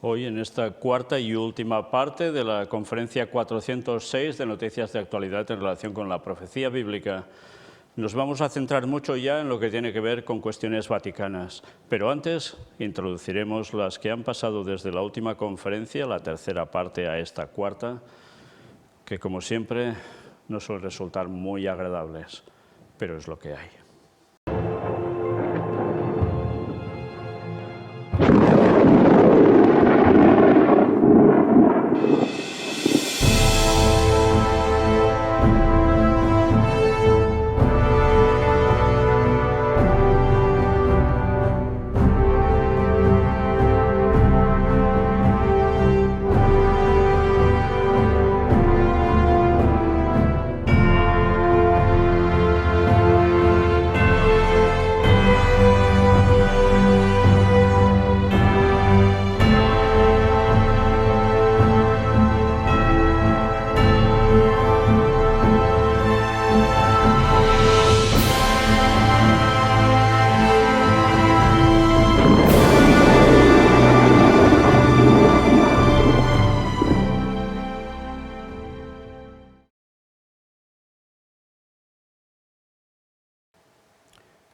Hoy, en esta cuarta y última parte de la conferencia 406 de Noticias de Actualidad en relación con la profecía bíblica, nos vamos a centrar mucho ya en lo que tiene que ver con cuestiones vaticanas. Pero antes introduciremos las que han pasado desde la última conferencia, la tercera parte, a esta cuarta, que como siempre no suelen resultar muy agradables, pero es lo que hay.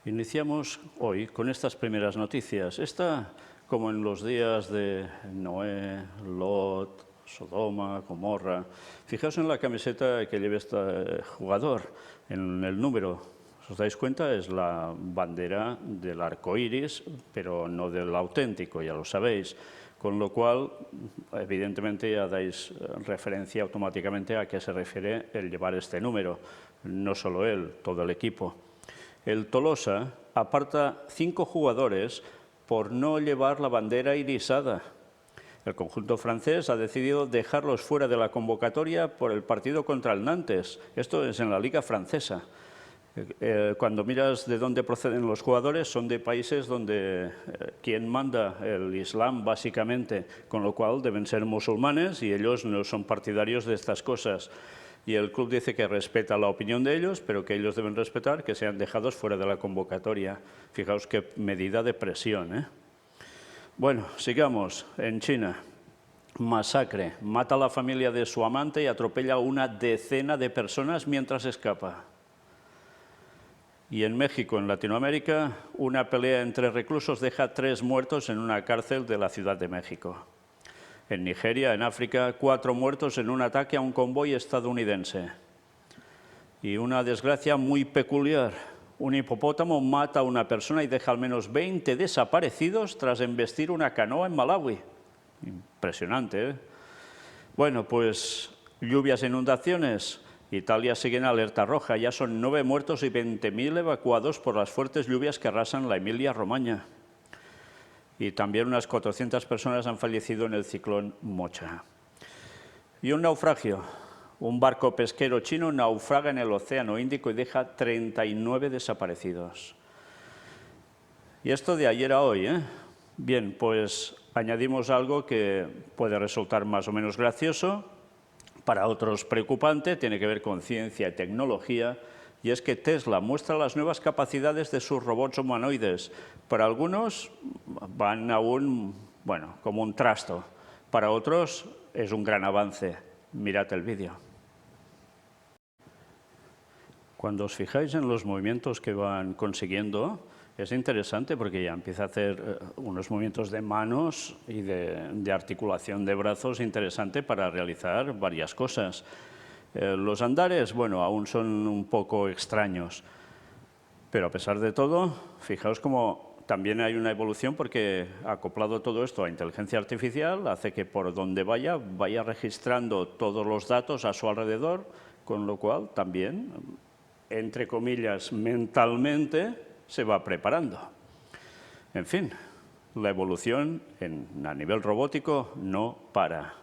Iniciamos hoy con estas primeras noticias. Esta, como en los días de Noé, Lot, Sodoma, Gomorra. Fijaos en la camiseta que lleva este jugador, en el número. ¿Os dais cuenta? Es la bandera del arco iris, pero no del auténtico, ya lo sabéis. Con lo cual, evidentemente, ya dais referencia automáticamente a qué se refiere el llevar este número. No solo él, todo el equipo. El Tolosa aparta 5 jugadores por no llevar la bandera irisada. El conjunto francés ha decidido dejarlos fuera de la convocatoria por el partido contra el Nantes. Esto es en la Liga Francesa. Cuando miras de dónde proceden los jugadores, son de países donde quien manda el Islam, básicamente, con lo cual deben ser musulmanes y ellos no son partidarios de estas cosas. Y el club dice que respeta la opinión de ellos, pero que ellos deben respetar que sean dejados fuera de la convocatoria. Fijaos qué medida de presión, ¿eh? Bueno, sigamos. En China, masacre. Mata a la familia de su amante y atropella a una decena de personas mientras escapa. Y en México, en Latinoamérica, una pelea entre reclusos deja 3 muertos en una cárcel de la Ciudad de México. En Nigeria, en África, 4 muertos en un ataque a un convoy estadounidense. Y una desgracia muy peculiar. Un hipopótamo mata a una persona y deja al menos 20 desaparecidos tras embestir una canoa en Malawi. Impresionante, ¿eh? Bueno, pues lluvias e inundaciones. Italia sigue en alerta roja. Ya son 9 muertos y 20.000 evacuados por las fuertes lluvias que arrasan la Emilia-Romagna. Y también unas 400 personas han fallecido en el ciclón Mocha. Y un naufragio. Un barco pesquero chino naufraga en el Océano Índico y deja 39 desaparecidos. Y esto de ayer a hoy, ¿eh? Bien, pues añadimos algo que puede resultar más o menos gracioso, para otros preocupante, tiene que ver con ciencia y tecnología, y es que Tesla muestra las nuevas capacidades de sus robots humanoides. Para algunos van aún, bueno, como un trasto. Para otros es un gran avance. Mirad el vídeo. Cuando os fijáis en los movimientos que van consiguiendo, es interesante porque ya empieza a hacer unos movimientos de manos y de articulación de brazos interesante para realizar varias cosas. Los andares, bueno, aún son un poco extraños, pero a pesar de todo, fijaos cómo también hay una evolución porque acoplado todo esto a inteligencia artificial hace que por donde vaya registrando todos los datos a su alrededor, con lo cual también, entre comillas, mentalmente se va preparando. En fin, la evolución a nivel robótico no para.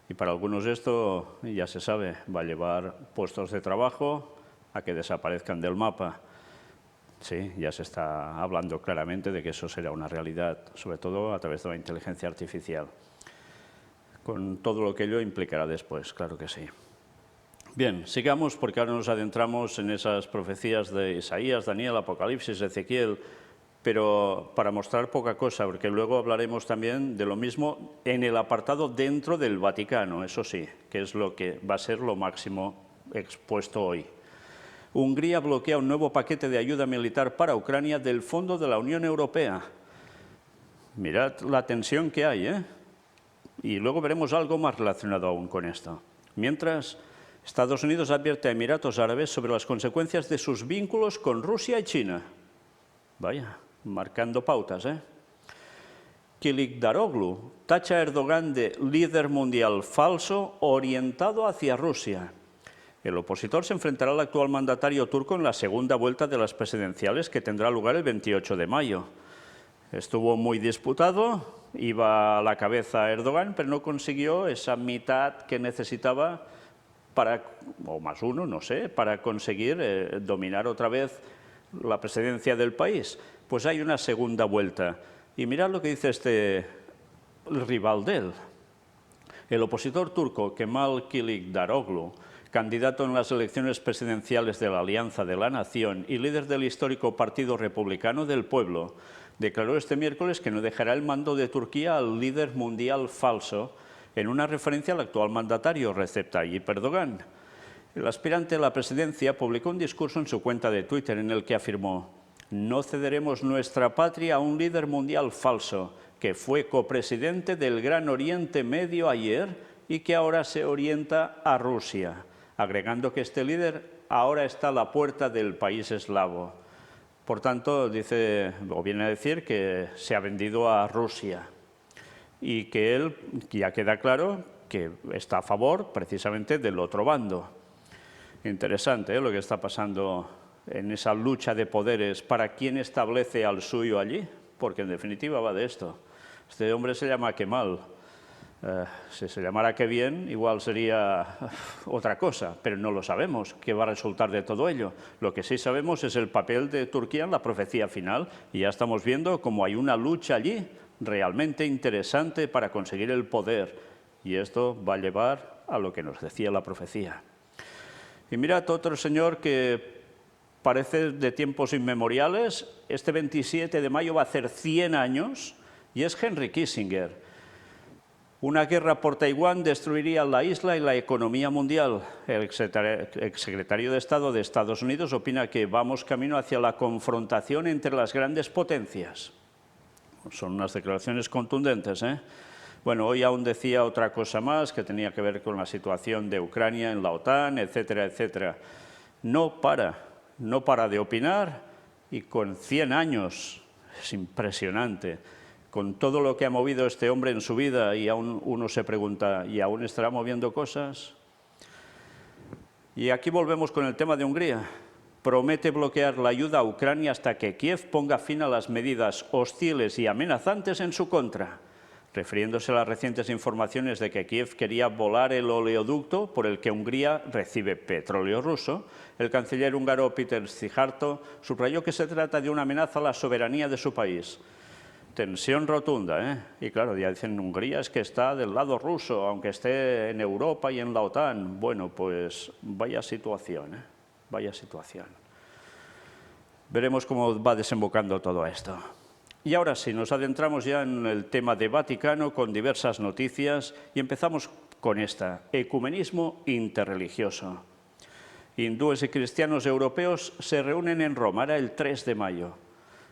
Y para algunos esto, ya se sabe, va a llevar puestos de trabajo a que desaparezcan del mapa. Sí, ya se está hablando claramente de que eso será una realidad, sobre todo a través de la inteligencia artificial, con todo lo que ello implicará después, claro que sí. Bien, sigamos porque ahora nos adentramos en esas profecías de Isaías, Daniel, Apocalipsis, Ezequiel, pero para mostrar poca cosa, porque luego hablaremos también de lo mismo en el apartado dentro del Vaticano, eso sí, que es lo que va a ser lo máximo expuesto hoy. Hungría bloquea un nuevo paquete de ayuda militar para Ucrania del Fondo de la Unión Europea. Mirad la tensión que hay, ¿eh? Y luego veremos algo más relacionado aún con esto. Mientras, Estados Unidos advierte a Emiratos Árabes sobre las consecuencias de sus vínculos con Rusia y China. Vaya, marcando pautas, ¿eh? Kılıçdaroğlu tacha a Erdogan de líder mundial falso orientado hacia Rusia. El opositor se enfrentará al actual mandatario turco en la segunda vuelta de las presidenciales que tendrá lugar el 28 de mayo. Estuvo muy disputado, iba a la cabeza Erdogan, pero no consiguió esa mitad que necesitaba para, o más uno, no sé, para conseguir dominar otra vez la presidencia del país. Pues hay una segunda vuelta. Y mirad lo que dice este rival de él. El opositor turco Kemal Kılıçdaroğlu, candidato en las elecciones presidenciales de la Alianza de la Nación y líder del histórico Partido Republicano del Pueblo, declaró este miércoles que no dejará el mando de Turquía al líder mundial falso, en una referencia al actual mandatario Recep Tayyip Erdogan. El aspirante a la presidencia publicó un discurso en su cuenta de Twitter en el que afirmó: «No cederemos nuestra patria a un líder mundial falso, que fue copresidente del Gran Oriente Medio ayer y que ahora se orienta a Rusia», agregando que este líder ahora está a la puerta del país eslavo. Por tanto, dice, o viene a decir que se ha vendido a Rusia y que él ya queda claro que está a favor precisamente del otro bando. Interesante, lo que está pasando en esa lucha de poderes para quién establece al suyo allí, porque en definitiva va de esto. Este hombre se llama Kemal. Si se llamara Qué bien, igual sería otra cosa, pero no lo sabemos qué va a resultar de todo ello. Lo que sí sabemos es el papel de Turquía en la profecía final, y ya estamos viendo cómo hay una lucha allí realmente interesante para conseguir el poder, y esto va a llevar a lo que nos decía la profecía. Y mirad, otro señor que parece de tiempos inmemoriales, este 27 de mayo va a hacer 100 años, y es Henry Kissinger. Una guerra por Taiwán destruiría la isla y la economía mundial. El exsecretario de Estado de Estados Unidos opina que vamos camino hacia la confrontación entre las grandes potencias. Son unas declaraciones contundentes, ¿eh? Bueno, hoy aún decía otra cosa más que tenía que ver con la situación de Ucrania en la OTAN, etcétera, etcétera. No para de opinar, y con 100 años, es impresionante. Con todo lo que ha movido este hombre en su vida, y aún uno se pregunta, ¿y aún estará moviendo cosas? Y aquí volvemos con el tema de Hungría. Promete bloquear la ayuda a Ucrania hasta que Kiev ponga fin a las medidas hostiles y amenazantes en su contra. Refiriéndose a las recientes informaciones de que Kiev quería volar el oleoducto por el que Hungría recibe petróleo ruso, el canciller húngaro Péter Szijjártó subrayó que se trata de una amenaza a la soberanía de su país. Tensión rotunda, ¿eh? Y claro, ya dicen, Hungría es que está del lado ruso, aunque esté en Europa y en la OTAN. Bueno, pues vaya situación, ¿eh? Vaya situación. Veremos cómo va desembocando todo esto. Y ahora sí, nos adentramos ya en el tema de Vaticano con diversas noticias y empezamos con esta: ecumenismo interreligioso. Hindúes y cristianos europeos se reúnen en Roma, era el 3 de mayo,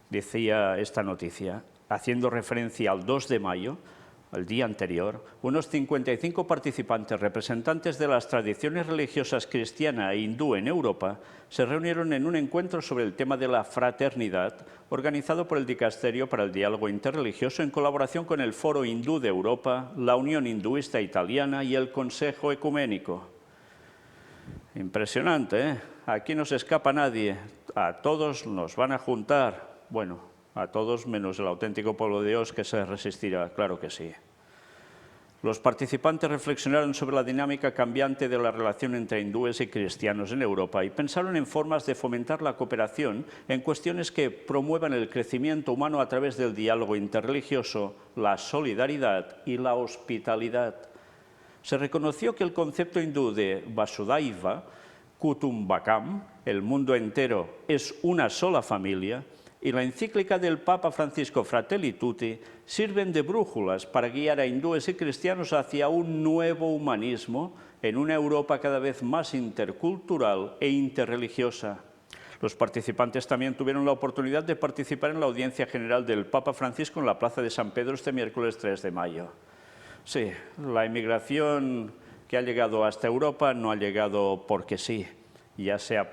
decía esta noticia, haciendo referencia al 2 de mayo, el día anterior. Unos 55 participantes representantes de las tradiciones religiosas cristiana e hindú en Europa se reunieron en un encuentro sobre el tema de la fraternidad, organizado por el Dicasterio para el Diálogo Interreligioso en colaboración con el Foro Hindú de Europa, la Unión Hinduista Italiana y el Consejo Ecuménico. Impresionante, ¿eh? Aquí no se escapa nadie, a todos nos van a juntar, bueno, a todos menos el auténtico pueblo de Dios, que se resistirá, claro que sí. Los participantes reflexionaron sobre la dinámica cambiante de la relación entre hindúes y cristianos en Europa y pensaron en formas de fomentar la cooperación en cuestiones que promuevan el crecimiento humano a través del diálogo interreligioso, la solidaridad y la hospitalidad. Se reconoció que el concepto hindú de Vasudhaiva Kutumbakam, el mundo entero es una sola familia, y la encíclica del Papa Francisco Fratelli Tutti sirven de brújulas para guiar a hindúes y cristianos hacia un nuevo humanismo en una Europa cada vez más intercultural e interreligiosa. Los participantes también tuvieron la oportunidad de participar en la audiencia general del Papa Francisco en la Plaza de San Pedro este miércoles 3 de mayo. Sí, la inmigración que ha llegado hasta Europa no ha llegado porque sí. Ya se ha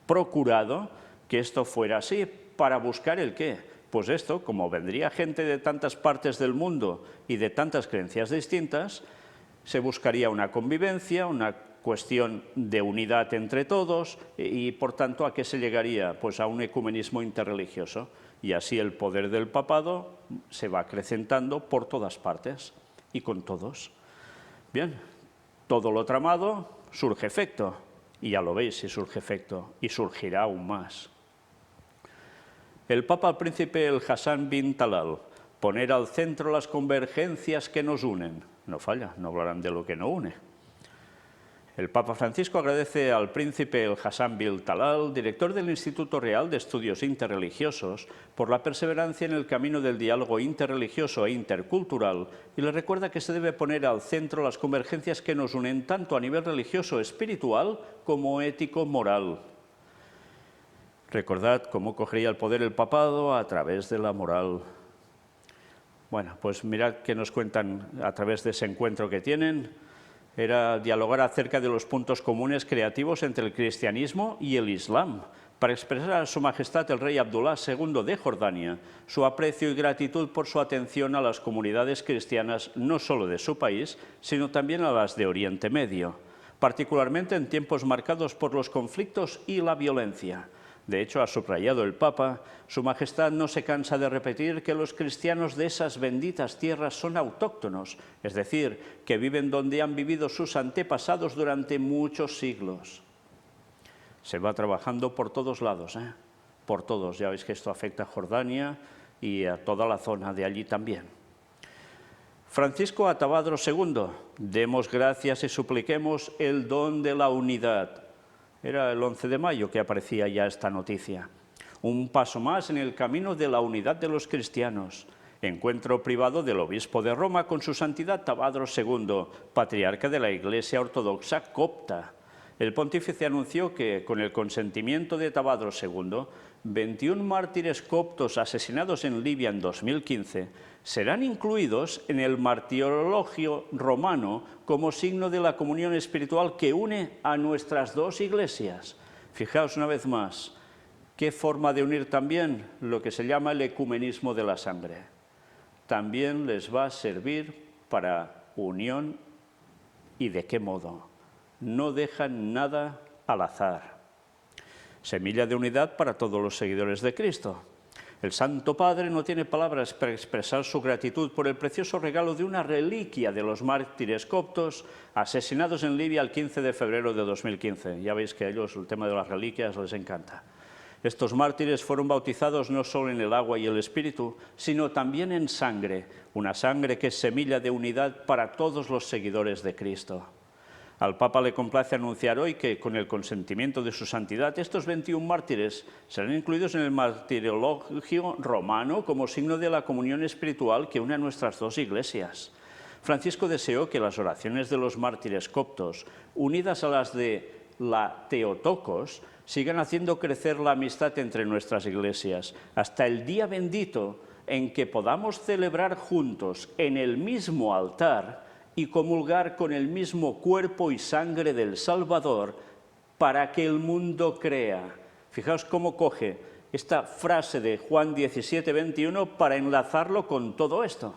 procurado que esto fuera así. ¿Para buscar el qué? Pues esto, como vendría gente de tantas partes del mundo y de tantas creencias distintas, se buscaría una convivencia, una cuestión de unidad entre todos y, por tanto, ¿a qué se llegaría? Pues a un ecumenismo interreligioso. Y así el poder del papado se va acrecentando por todas partes y con todos. Bien, todo lo tramado surge efecto. Y ya lo veis, si surge efecto, y surgirá aún más. El Papa al Príncipe el Hassan bin Talal, poner al centro las convergencias que nos unen. No falla, no hablarán de lo que no une. El Papa Francisco agradece al Príncipe el Hassan bin Talal, director del Instituto Real de Estudios Interreligiosos, por la perseverancia en el camino del diálogo interreligioso e intercultural y le recuerda que se debe poner al centro las convergencias que nos unen tanto a nivel religioso, espiritual como ético-moral. Recordad cómo cogería el poder el papado a través de la moral. Bueno, pues mirad qué nos cuentan a través de ese encuentro que tienen. Era dialogar acerca de los puntos comunes creativos entre el cristianismo y el islam, para expresar a Su Majestad el Rey Abdullah II de Jordania su aprecio y gratitud por su atención a las comunidades cristianas no solo de su país, sino también a las de Oriente Medio, particularmente en tiempos marcados por los conflictos y la violencia. De hecho, ha subrayado el Papa, Su Majestad no se cansa de repetir que los cristianos de esas benditas tierras son autóctonos, es decir, que viven donde han vivido sus antepasados durante muchos siglos. Se va trabajando por todos lados, por todos. Ya veis que esto afecta a Jordania y a toda la zona de allí también. Francisco a Tabadro II, demos gracias y supliquemos el don de la unidad. Era el 11 de mayo que aparecía ya esta noticia. Un paso más en el camino de la unidad de los cristianos. Encuentro privado del obispo de Roma con su santidad Tabadro II, patriarca de la Iglesia Ortodoxa copta. El pontífice anunció que, con el consentimiento de Tabadro II, 21 mártires coptos asesinados en Libia en 2015 serán incluidos en el martirologio romano como signo de la comunión espiritual que une a nuestras dos iglesias. Fijaos una vez más, ¿qué forma de unir también? Lo que se llama el ecumenismo de la sangre. También les va a servir para unión y ¿de qué modo? No dejan nada al azar. Semilla de unidad para todos los seguidores de Cristo. El Santo Padre no tiene palabras para expresar su gratitud por el precioso regalo de una reliquia de los mártires coptos asesinados en Libia el 15 de febrero de 2015. Ya veis que a ellos el tema de las reliquias les encanta. Estos mártires fueron bautizados no solo en el agua y el espíritu, sino también en sangre, una sangre que es semilla de unidad para todos los seguidores de Cristo. Al Papa le complace anunciar hoy que, con el consentimiento de su santidad, estos 21 mártires serán incluidos en el martirologio romano como signo de la comunión espiritual que une a nuestras dos iglesias. Francisco deseó que las oraciones de los mártires coptos, unidas a las de la Theotokos, sigan haciendo crecer la amistad entre nuestras iglesias, hasta el día bendito en que podamos celebrar juntos en el mismo altar y comulgar con el mismo cuerpo y sangre del Salvador para que el mundo crea. Fijaos cómo coge esta frase de Juan 17, 21 para enlazarlo con todo esto.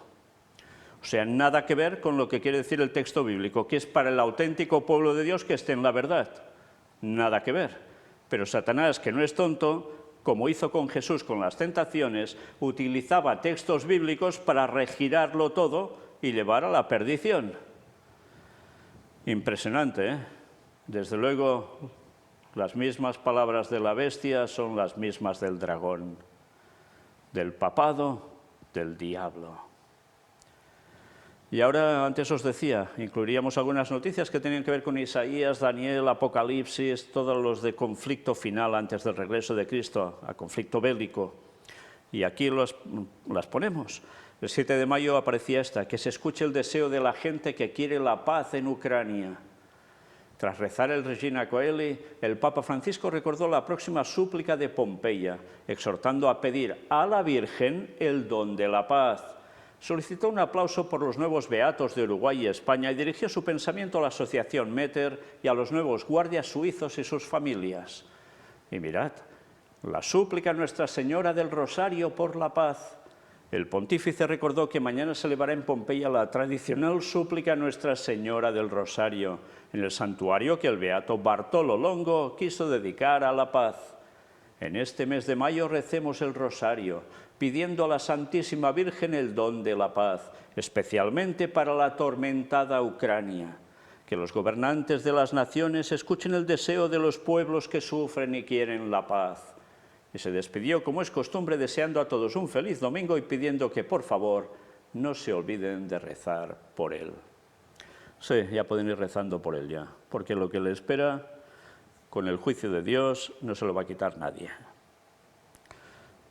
O sea, nada que ver con lo que quiere decir el texto bíblico, que es para el auténtico pueblo de Dios que esté en la verdad. Nada que ver. Pero Satanás, que no es tonto, como hizo con Jesús con las tentaciones, utilizaba textos bíblicos para regirarlo todo y llevar a la perdición. Impresionante, ¿eh? Desde luego, las mismas palabras de la bestia son las mismas del dragón, del papado, del diablo. Y ahora, antes os decía, incluiríamos algunas noticias que tenían que ver con Isaías, Daniel, Apocalipsis, todos los de conflicto final antes del regreso de Cristo, a conflicto bélico. Y aquí las ponemos. El 7 de mayo aparecía esta: que se escuche el deseo de la gente que quiere la paz en Ucrania. Tras rezar el Regina Coeli, el Papa Francisco recordó la próxima súplica de Pompeya, exhortando a pedir a la Virgen el don de la paz. Solicitó un aplauso por los nuevos beatos de Uruguay y España y dirigió su pensamiento a la asociación Meter y a los nuevos guardias suizos y sus familias. Y mirad, la súplica a Nuestra Señora del Rosario por la paz. El pontífice recordó que mañana se elevará en Pompeya la tradicional súplica a Nuestra Señora del Rosario, en el santuario que el beato Bartolo Longo quiso dedicar a la paz. En este mes de mayo recemos el Rosario, pidiendo a la Santísima Virgen el don de la paz, especialmente para la atormentada Ucrania. Que los gobernantes de las naciones escuchen el deseo de los pueblos que sufren y quieren la paz. Y se despidió, como es costumbre, deseando a todos un feliz domingo y pidiendo que, por favor, no se olviden de rezar por él. Sí, ya pueden ir rezando por él ya, porque lo que le espera con el juicio de Dios no se lo va a quitar nadie.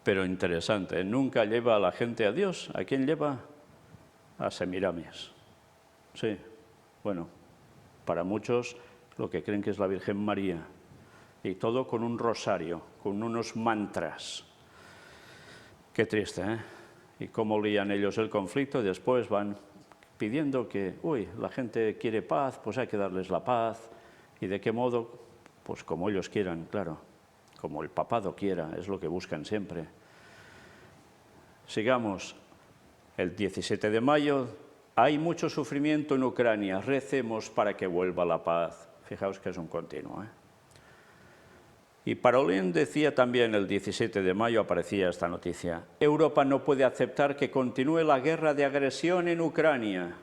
Pero interesante, nunca lleva a la gente a Dios. ¿A quién lleva? A Semiramis. Sí, bueno, para muchos lo que creen que es la Virgen María. Y todo con un rosario, con unos mantras. Qué triste, ¿eh? Y cómo lían ellos el conflicto y después van pidiendo que, la gente quiere paz, pues hay que darles la paz. ¿Y de qué modo? Pues como ellos quieran, claro. Como el papado quiera, es lo que buscan siempre. Sigamos. El 17 de mayo, hay mucho sufrimiento en Ucrania, recemos para que vuelva la paz. Fijaos que es un continuo, ¿eh? Y Parolin decía también el 17 de mayo, aparecía esta noticia: Europa no puede aceptar que continúe la guerra de agresión en Ucrania.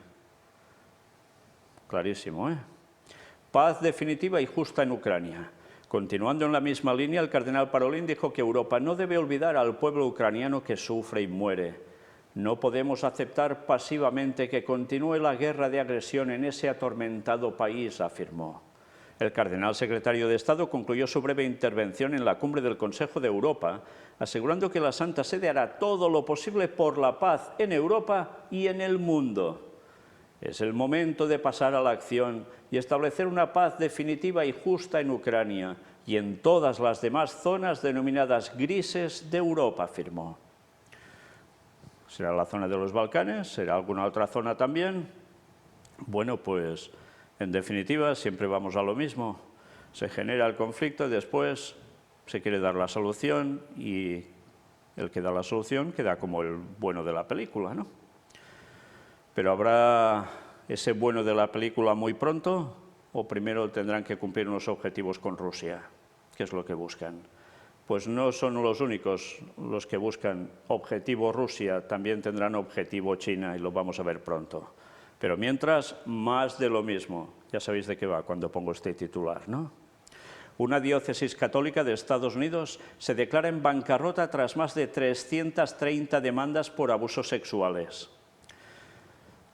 Clarísimo, ¿eh? Paz definitiva y justa en Ucrania. Continuando en la misma línea, el cardenal Parolin dijo que Europa no debe olvidar al pueblo ucraniano que sufre y muere. No podemos aceptar pasivamente que continúe la guerra de agresión en ese atormentado país, afirmó. El cardenal secretario de Estado concluyó su breve intervención en la cumbre del Consejo de Europa, asegurando que la Santa Sede hará todo lo posible por la paz en Europa y en el mundo. Es el momento de pasar a la acción y establecer una paz definitiva y justa en Ucrania y en todas las demás zonas denominadas grises de Europa, afirmó. ¿Será la zona de los Balcanes? ¿Será alguna otra zona también? Bueno, pues en definitiva siempre vamos a lo mismo. Se genera el conflicto y después se quiere dar la solución y el que da la solución queda como el bueno de la película, ¿no? Pero ¿habrá ese bueno de la película muy pronto o primero tendrán que cumplir unos objetivos con Rusia? ¿Qué es lo que buscan? Pues no son los únicos los que buscan objetivo Rusia, también tendrán objetivo China y lo vamos a ver pronto. Pero mientras, más de lo mismo. Ya sabéis de qué va cuando pongo este titular, ¿no? Una diócesis católica de Estados Unidos se declara en bancarrota tras más de 330 demandas por abusos sexuales.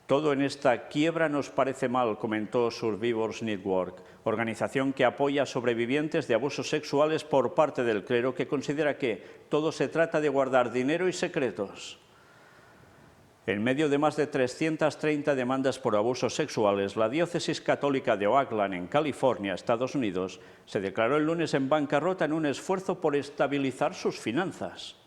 Todo en esta quiebra nos parece mal, comentó Survivors Network, organización que apoya a sobrevivientes de abusos sexuales por parte del clero, que considera que todo se trata de guardar dinero y secretos. En medio de más de 330 demandas por abusos sexuales, la diócesis católica de Oakland, en California, Estados Unidos, se declaró el lunes en bancarrota en un esfuerzo por estabilizar sus finanzas.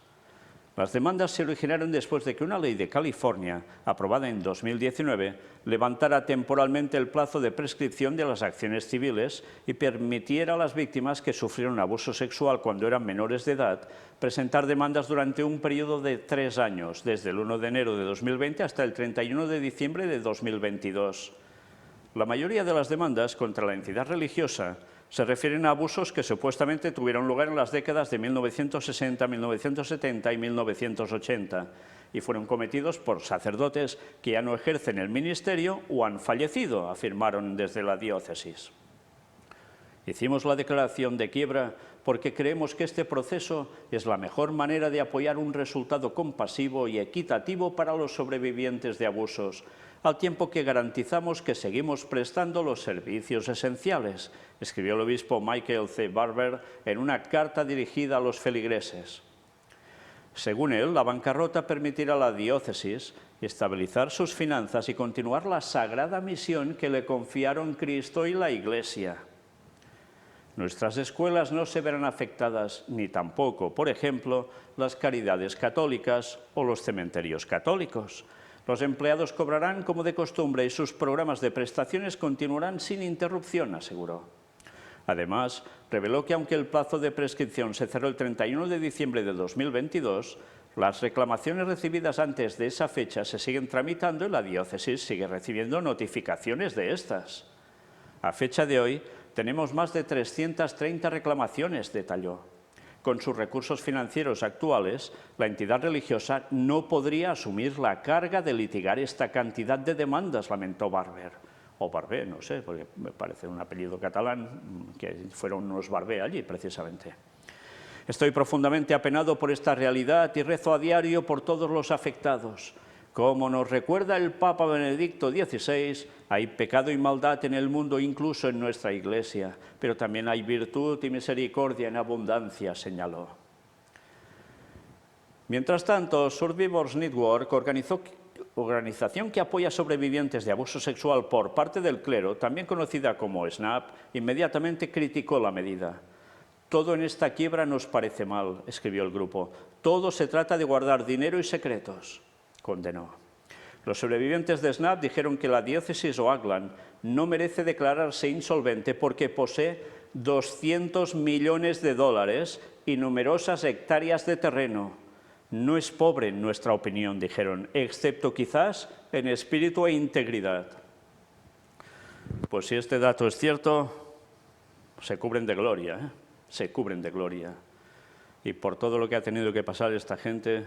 Las demandas se originaron después de que una ley de California, aprobada en 2019, levantara temporalmente el plazo de prescripción de las acciones civiles y permitiera a las víctimas que sufrieron abuso sexual cuando eran menores de edad presentar demandas durante un periodo de 3 años, desde el 1 de enero de 2020 hasta el 31 de diciembre de 2022. La mayoría de las demandas contra la entidad religiosa se refieren a abusos que supuestamente tuvieron lugar en las décadas de 1960, 1970 y 1980 y fueron cometidos por sacerdotes que ya no ejercen el ministerio o han fallecido, afirmaron desde la diócesis. Hicimos la declaración de quiebra porque creemos que este proceso es la mejor manera de apoyar un resultado compasivo y equitativo para los sobrevivientes de abusos, al tiempo que garantizamos que seguimos prestando los servicios esenciales, escribió el obispo Michael C. Barber en una carta dirigida a los feligreses. Según él, la bancarrota permitirá a la diócesis estabilizar sus finanzas y continuar la sagrada misión que le confiaron Cristo y la Iglesia. Nuestras escuelas no se verán afectadas ni tampoco, por ejemplo, las caridades católicas o los cementerios católicos. Los empleados cobrarán como de costumbre y sus programas de prestaciones continuarán sin interrupción, aseguró. Además, reveló que aunque el plazo de prescripción se cerró el 31 de diciembre de 2022, las reclamaciones recibidas antes de esa fecha se siguen tramitando y la diócesis sigue recibiendo notificaciones de estas. A fecha de hoy, tenemos más de 330 reclamaciones, detalló. Con sus recursos financieros actuales, la entidad religiosa no podría asumir la carga de litigar esta cantidad de demandas, lamentó Barber. O Barbé, no sé, porque me parece un apellido catalán, que fueron unos Barbé allí, precisamente. Estoy profundamente apenado por esta realidad y rezo a diario por todos los afectados. Como nos recuerda el Papa Benedicto XVI, hay pecado y maldad en el mundo, incluso en nuestra Iglesia, pero también hay virtud y misericordia en abundancia, señaló. Mientras tanto, Survivors Network, organización que apoya a sobrevivientes de abuso sexual por parte del clero, también conocida como SNAP, inmediatamente criticó la medida. Todo en esta quiebra nos parece mal, escribió el grupo. Todo se trata de guardar dinero y secretos, condenó. Los sobrevivientes de SNAP dijeron que la diócesis Oakland no merece declararse insolvente porque posee 200 millones de dólares y numerosas hectáreas de terreno. No es pobre en nuestra opinión, dijeron, excepto quizás en espíritu e integridad. Pues si este dato es cierto, se cubren de gloria, ¿eh? Se cubren de gloria. Y por todo lo que ha tenido que pasar esta gente,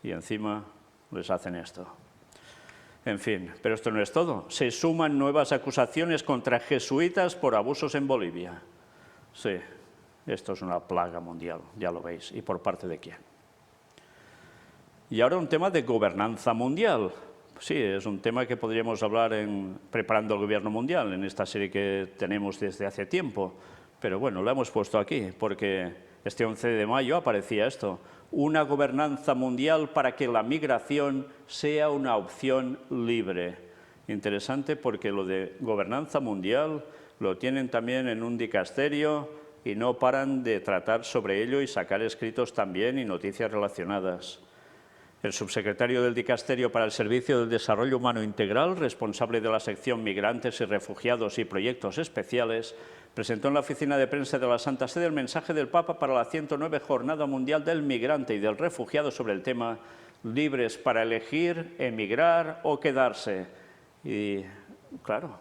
y encima les hacen esto. En fin, pero esto no es todo. Se suman nuevas acusaciones contra jesuitas por abusos en Bolivia. Sí, esto es una plaga mundial, ya lo veis. ¿Y por parte de quién? Y ahora un tema de gobernanza mundial. Sí, es un tema que podríamos hablar en Preparando el Gobierno Mundial, en esta serie que tenemos desde hace tiempo. Pero bueno, lo hemos puesto aquí, porque este 11 de mayo aparecía esto. Una gobernanza mundial para que la migración sea una opción libre. Interesante porque lo de gobernanza mundial lo tienen también en un dicasterio y no paran de tratar sobre ello y sacar escritos también y noticias relacionadas. El subsecretario del Dicasterio para el Servicio del Desarrollo Humano Integral, responsable de la sección Migrantes y Refugiados y Proyectos Especiales, presentó en la oficina de prensa de la Santa Sede el mensaje del Papa para la 109 Jornada Mundial del Migrante y del Refugiado sobre el tema libres para elegir, emigrar o quedarse. Y claro,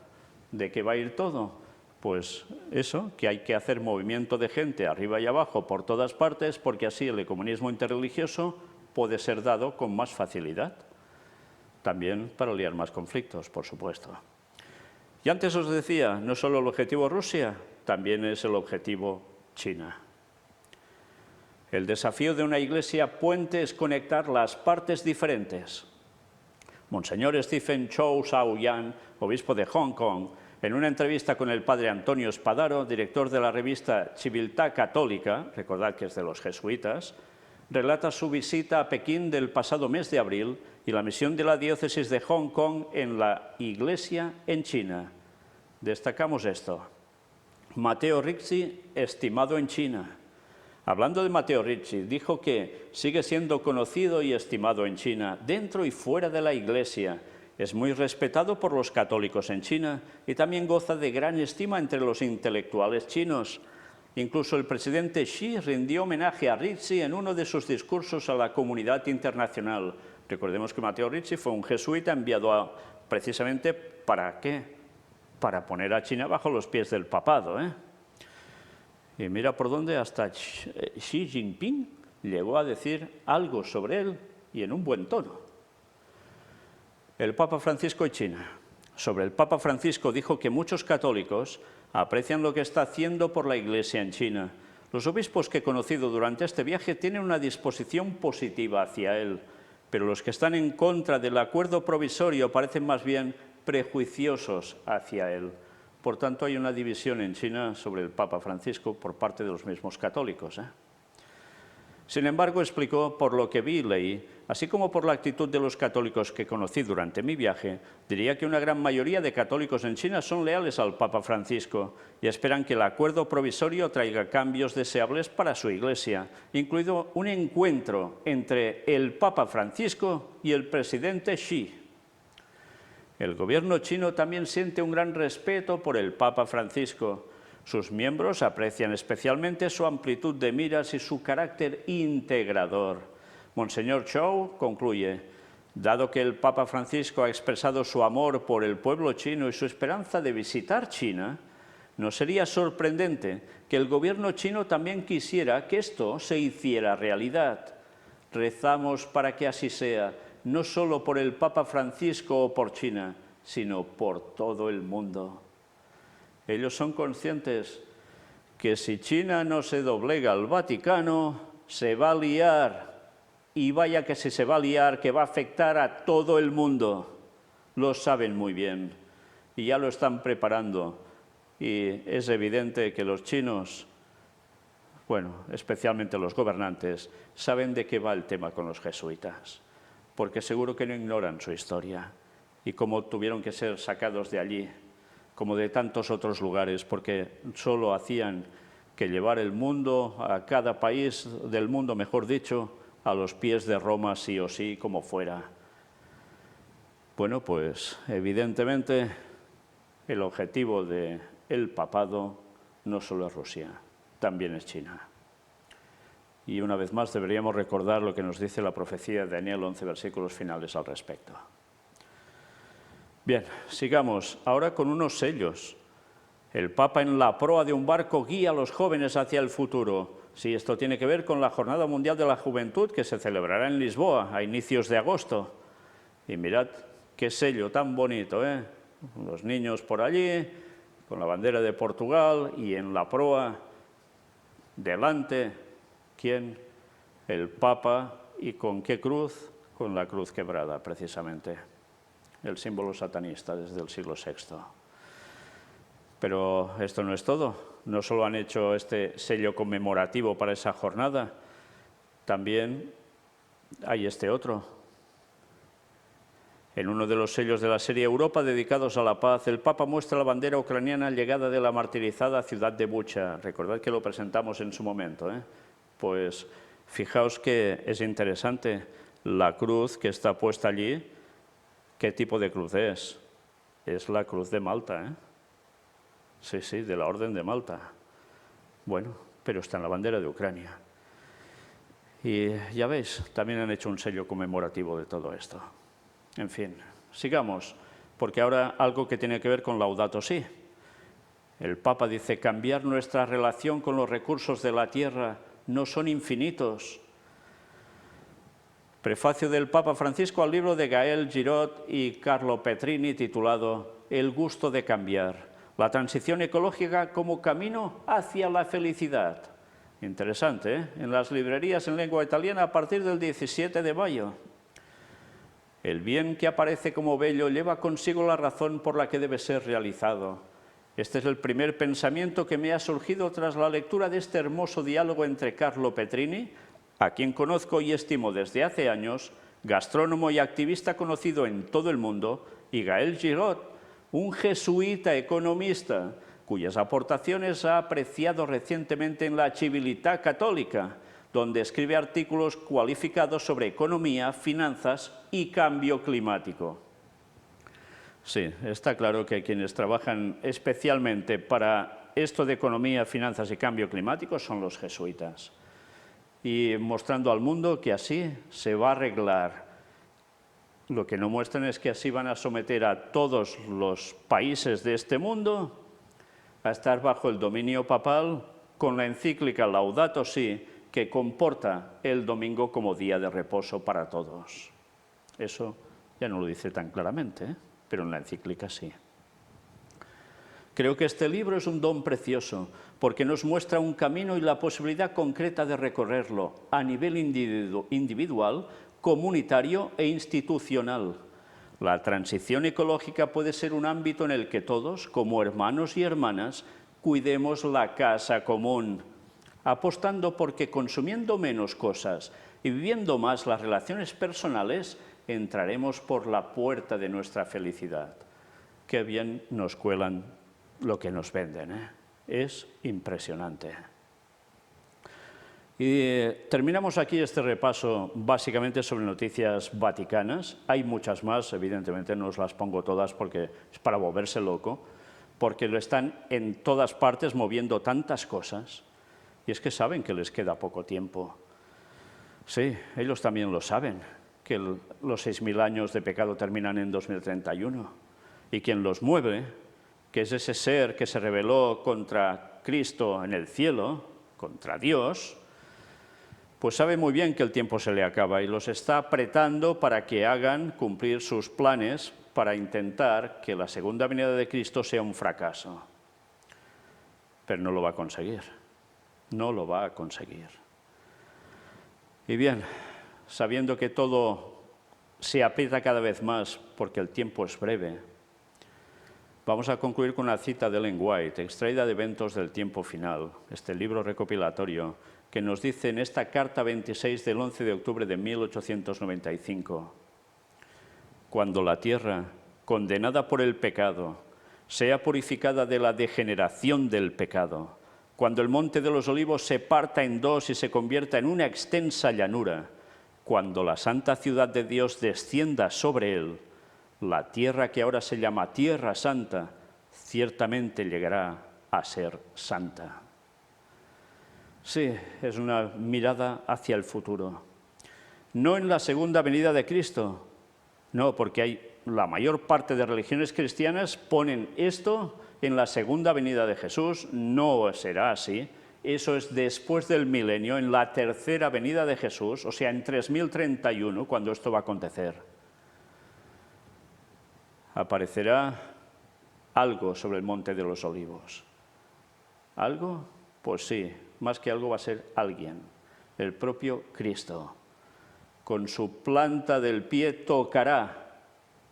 ¿de qué va a ir todo? Pues eso, que hay que hacer movimiento de gente arriba y abajo por todas partes, porque así el ecumenismo interreligioso puede ser dado con más facilidad. También para liar más conflictos, por supuesto. Y antes os decía, no solo el objetivo Rusia, también es el objetivo China. El desafío de una iglesia puente es conectar las partes diferentes. Monseñor Stephen Chow Sao-Yan, obispo de Hong Kong, en una entrevista con el padre Antonio Spadaro, director de la revista Civiltà Católica, recordad que es de los jesuitas, relata su visita a Pekín del pasado mes de abril y la misión de la diócesis de Hong Kong en la Iglesia en China. Destacamos esto. Matteo Ricci, estimado en China. Hablando de Matteo Ricci, dijo que sigue siendo conocido y estimado en China, dentro y fuera de la Iglesia. Es muy respetado por los católicos en China y también goza de gran estima entre los intelectuales chinos. Incluso el presidente Xi rindió homenaje a Ricci en uno de sus discursos a la comunidad internacional. Recordemos que Matteo Ricci fue un jesuita enviado precisamente ¿para qué? Para poner a China bajo los pies del papado, ¿eh? Y mira por dónde hasta Xi Jinping llegó a decir algo sobre él y en un buen tono. El Papa Francisco y China. Sobre el Papa Francisco dijo que muchos católicos aprecian lo que está haciendo por la Iglesia en China. Los obispos que he conocido durante este viaje tienen una disposición positiva hacia él, pero los que están en contra del acuerdo provisorio parecen más bien prejuiciosos hacia él. Por tanto, hay una división en China sobre el Papa Francisco por parte de los mismos católicos, ¿eh? Sin embargo, explicó, por lo que vi y leí, así como por la actitud de los católicos que conocí durante mi viaje, diría que una gran mayoría de católicos en China son leales al Papa Francisco y esperan que el acuerdo provisorio traiga cambios deseables para su Iglesia, incluido un encuentro entre el Papa Francisco y el presidente Xi. El gobierno chino también siente un gran respeto por el Papa Francisco. Sus miembros aprecian especialmente su amplitud de miras y su carácter integrador. Monseñor Chou concluye, dado que el Papa Francisco ha expresado su amor por el pueblo chino y su esperanza de visitar China, no sería sorprendente que el gobierno chino también quisiera que esto se hiciera realidad. Rezamos para que así sea, no solo por el Papa Francisco o por China, sino por todo el mundo. Ellos son conscientes que si China no se doblega al Vaticano, se va a liar. Y vaya que si se va a liar, que va a afectar a todo el mundo. Lo saben muy bien y ya lo están preparando. Y es evidente que los chinos, bueno, especialmente los gobernantes, saben de qué va el tema con los jesuitas, porque seguro que no ignoran su historia y cómo tuvieron que ser sacados de allí, como de tantos otros lugares, porque solo hacían que llevar el mundo, a cada país del mundo, mejor dicho, a los pies de Roma sí o sí, como fuera. Bueno, pues evidentemente el objetivo del papado no solo es Rusia, también es China. Y una vez más deberíamos recordar lo que nos dice la profecía de Daniel 11, versículos finales al respecto. Bien, sigamos ahora con unos sellos. El Papa en la proa de un barco guía a los jóvenes hacia el futuro. Sí, esto tiene que ver con la Jornada Mundial de la Juventud que se celebrará en Lisboa a inicios de agosto. Y mirad qué sello tan bonito, ¿eh? Los niños por allí, con la bandera de Portugal y en la proa, delante, ¿quién? El Papa. ¿Y con qué cruz? Con la cruz quebrada, precisamente. El símbolo satanista desde el siglo VI. Pero esto no es todo. No solo han hecho este sello conmemorativo para esa jornada, también hay este otro. En uno de los sellos de la serie Europa dedicados a la paz, el Papa muestra la bandera ucraniana llegada de la martirizada ciudad de Bucha. Recordad que lo presentamos en su momento, ¿eh? Pues fijaos que es interesante la cruz que está puesta allí. ¿Qué tipo de cruz es? Es la cruz de Malta, ¿eh? Sí, sí, de la Orden de Malta. Bueno, pero está en la bandera de Ucrania. Y ya veis, también han hecho un sello conmemorativo de todo esto. En fin, sigamos, porque ahora algo que tiene que ver con Laudato Si. El Papa dice, cambiar nuestra relación con los recursos de la tierra no son infinitos. Prefacio del Papa Francisco al libro de Gaël Giraud y Carlo Petrini titulado El gusto de cambiar, la transición ecológica como camino hacia la felicidad. Interesante, ¿eh? En las librerías en lengua italiana a partir del 17 de mayo. El bien que aparece como bello lleva consigo la razón por la que debe ser realizado. Este es el primer pensamiento que me ha surgido tras la lectura de este hermoso diálogo entre Carlo Petrini, a quien conozco y estimo desde hace años, gastrónomo y activista conocido en todo el mundo, y Gaël Giraud, un jesuita economista, cuyas aportaciones ha apreciado recientemente en la Civiltà Católica, donde escribe artículos cualificados sobre economía, finanzas y cambio climático. Sí, está claro que quienes trabajan especialmente para esto de economía, finanzas y cambio climático son los jesuitas. Y mostrando al mundo que así se va a arreglar. Lo que no muestran es que así van a someter a todos los países de este mundo a estar bajo el dominio papal con la encíclica Laudato Si, que comporta el domingo como día de reposo para todos. Eso ya no lo dice tan claramente, ¿eh? Pero en la encíclica sí. Creo que este libro es un don precioso, porque nos muestra un camino y la posibilidad concreta de recorrerlo a nivel individual, comunitario e institucional. La transición ecológica puede ser un ámbito en el que todos, como hermanos y hermanas, cuidemos la casa común. apostando porque consumiendo menos cosas y viviendo más las relaciones personales, entraremos por la puerta de nuestra felicidad. Qué bien nos cuelan lo que nos venden, ¿eh? Es impresionante. Y terminamos aquí este repaso básicamente sobre noticias vaticanas. Hay muchas más, evidentemente no os las pongo todas porque es para volverse loco, porque lo están en todas partes moviendo tantas cosas, y es que saben que les queda poco tiempo. Sí, ellos también lo saben, que los 6000 años de pecado terminan en 2031, y quien los mueve, que es ese ser que se rebeló contra Cristo en el cielo, contra Dios, pues sabe muy bien que el tiempo se le acaba y los está apretando para que hagan cumplir sus planes para intentar que la segunda venida de Cristo sea un fracaso. Pero no lo va a conseguir, no lo va a conseguir. Y bien, sabiendo que todo se aprieta cada vez más porque el tiempo es breve, vamos a concluir con una cita de Ellen White, extraída de Eventos del Tiempo Final, este libro recopilatorio, que nos dice en esta carta 26 del 11 de octubre de 1895, cuando la tierra, condenada por el pecado, sea purificada de la degeneración del pecado, cuando el monte de los olivos se parta en dos y se convierta en una extensa llanura, cuando la santa ciudad de Dios descienda sobre él, la tierra que ahora se llama Tierra Santa, ciertamente llegará a ser santa. Sí, es una mirada hacia el futuro. No en la segunda venida de Cristo, no, porque la mayor parte de religiones cristianas ponen esto en la segunda venida de Jesús, no será así. Eso es después del milenio, en la tercera venida de Jesús, o sea, en 3031, cuando esto va a acontecer. Aparecerá algo sobre el monte de los olivos. ¿Algo? Pues sí, más que algo va a ser alguien, el propio Cristo. Con su planta del pie tocará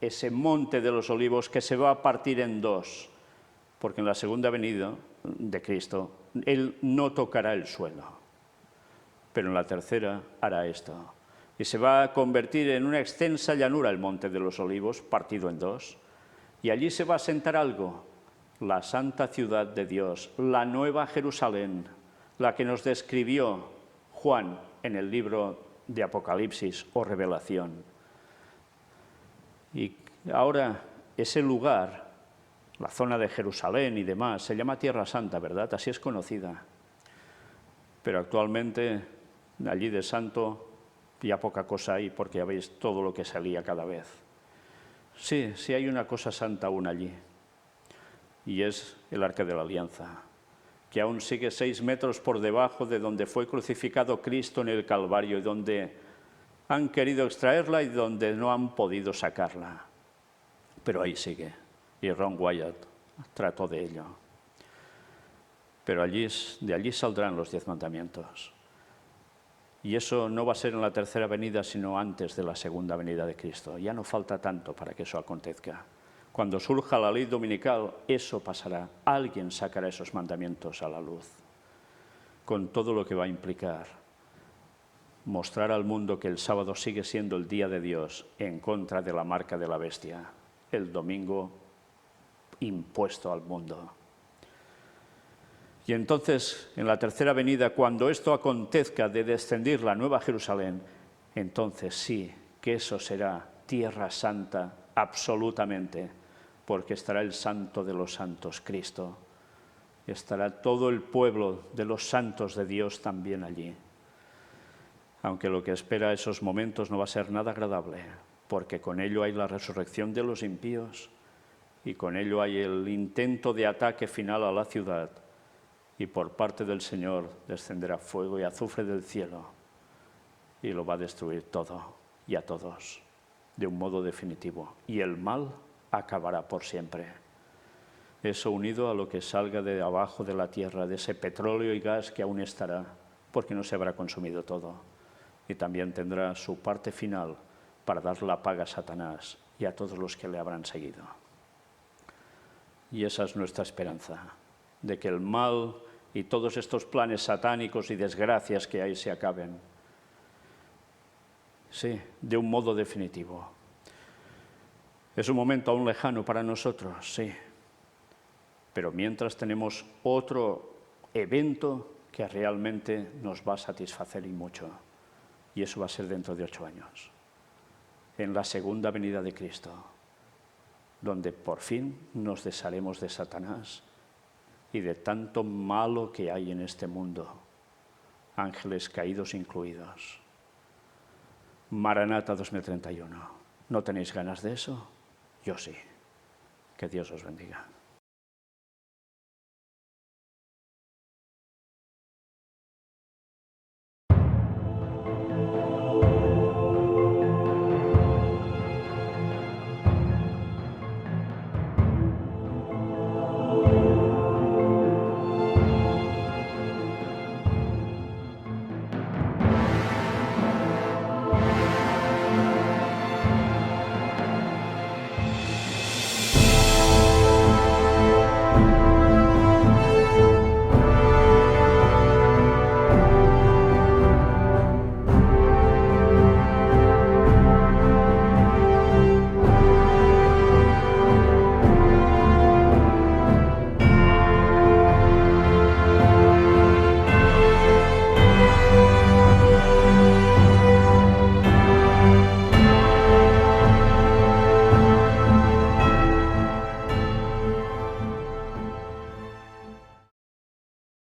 ese monte de los olivos que se va a partir en dos, porque en la segunda venida de Cristo, Él no tocará el suelo, pero en la tercera hará esto. Y se va a convertir en una extensa llanura el monte de los olivos, partido en dos, y allí se va a sentar algo, la santa ciudad de Dios, la nueva Jerusalén, la que nos describió Juan en el libro de Apocalipsis o Revelación. Y ahora ese lugar, la zona de Jerusalén y demás, se llama Tierra Santa, ¿verdad? Así es conocida. Pero actualmente allí de santo ya poca cosa hay, porque ya veis todo lo que salía cada vez. Sí, sí hay una cosa santa aún allí, y es el Arca de la Alianza, que aún sigue 6 metros por debajo de donde fue crucificado Cristo en el Calvario y donde han querido extraerla y donde no han podido sacarla. Pero ahí sigue, y Ron Wyatt trató de ello. Pero de allí saldrán los 10 mandamientos. Y eso no va a ser en la tercera venida, sino antes de la segunda venida de Cristo. Ya no falta tanto para que eso acontezca. Cuando surja la ley dominical, eso pasará. Alguien sacará esos mandamientos a la luz, con todo lo que va a implicar. Mostrar al mundo que el sábado sigue siendo el día de Dios en contra de la marca de la bestia, el domingo impuesto al mundo. Y entonces, en la tercera venida, cuando esto acontezca de descendir la nueva Jerusalén, entonces sí, que eso será tierra santa absolutamente, porque estará el santo de los santos, Cristo. Estará todo el pueblo de los santos de Dios también allí. Aunque lo que espera esos momentos no va a ser nada agradable, porque con ello hay la resurrección de los impíos y con ello hay el intento de ataque final a la ciudad. Y por parte del Señor descenderá fuego y azufre del cielo y lo va a destruir todo y a todos de un modo definitivo. Y el mal acabará por siempre. Eso unido a lo que salga de abajo de la tierra, de ese petróleo y gas que aún estará, porque no se habrá consumido todo. Y también tendrá su parte final para dar la paga a Satanás y a todos los que le habrán seguido. Y esa es nuestra esperanza, de que el mal y todos estos planes satánicos y desgracias que hay se acaben. Sí, de un modo definitivo. Es un momento aún lejano para nosotros, sí. Pero mientras tenemos otro evento que realmente nos va a satisfacer y mucho. Y eso va a ser dentro de 8 años. En la segunda venida de Cristo, donde por fin nos desharemos de Satanás y de tanto malo que hay en este mundo, ángeles caídos incluidos. Maranata 2031. ¿No tenéis ganas de eso? Yo sí. Que Dios os bendiga.